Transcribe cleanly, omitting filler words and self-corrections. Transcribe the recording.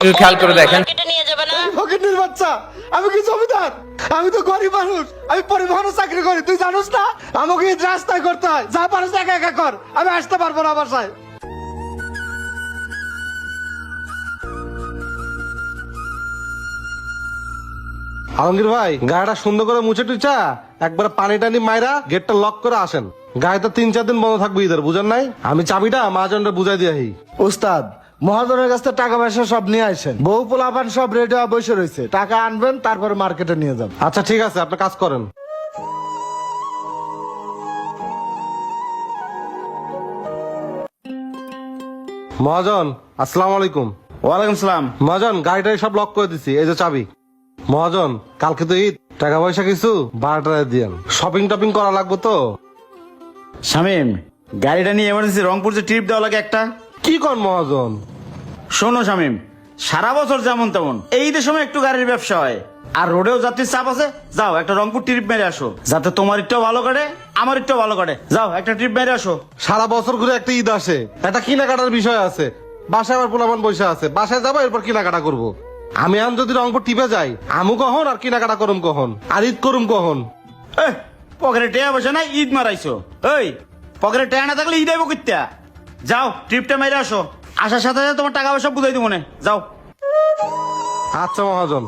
খেয়াল করে দেখেন। ফকিরের বাচ্চা, আমি কি জমিদার? আমি তো গরিব মানুষ, আমি পরিবহনে চাকরি করি, তুই জানোস না? আমাকে এই রাস্তায় করতে হয়, যা পারিস একা একা কর, আমি আসতে পারবো না বাসায়। আলমগীর ভাই, গাড়িটা সুন্দর করে মুছে টুচা একবার পানি টানি মাইরা গেটটা লক করে আসেন। গাড়িটা 3-4 দিন বন্ধ থাকবে ঈদের, বুঝেন নাই? আমি চাবিটা মহাজনটা বুঝাই দিয়াহি। উস্তাদ, মহাজনের কাছ থেকে টাকা পয়সা সব নিয়ে আসেন, বউ পোলাপান সব রেডি হয়ে বসে রয়েছে, টাকা আনবেন তারপরে মার্কেটে নিয়ে যাবেন। আচ্ছা ঠিক আছে, আপনি কাজ করেন। মহাজন, আসসালামু আলাইকুম। ওয়ালাইকুম সালাম। মহাজন, গাড়িটাই সব লক করে দিছি, এই যে চাবি। মহাজন, কালকে তো ঈদ, টাকা পয়সা কিছু 12 টাকা দিয়েন, শপিং টপিং করা লাগবে তো। শামিম, গাড়িটা নিয়ে এমার্জেন্সি রংপুর যে ট্রিপ দেওয়া লাগে একটা। কি কর মহাজন? শোনো শামিম, সারা বছর যেমন তেমন এই ঈদের সময় একটু গাড়ির ব্যবসা হয়, আর রোডেও যাত্রীর চাপ আছে। যাও একটা রংপুর ট্রিপ মেরে আসো, যাতে তোমার একটাও ভালো কাটে আমার একটাও ভালো কাটে। যাও একটা ট্রিপ মেরে আসো। সারা বছর ঘুরে একটা ঈদ আসে, একটা কেনাকাটার বিষয় আছে। বাসায় আবার পোলাপান বসে আছে, বাসায় যাবো এরপর কেনাকাটা করব। আমি আম যদি রংপুর টিপে যাই, আমু কখন আর কেনাকাটা করুম কখন, আর ঈদ করুম কখন? পকেটে টেয়া বসে না ঈদ মারাইছো। এই পকেটে টেয়া না থাকলে ঈদ আইব কিত্তা। যাও ট্রিপটা মেরে আসো, আসার সাথে সাথে তোমার টাকা পয়সা বুঝাই দিব মনে। যাও। আচ্ছা মহাজন।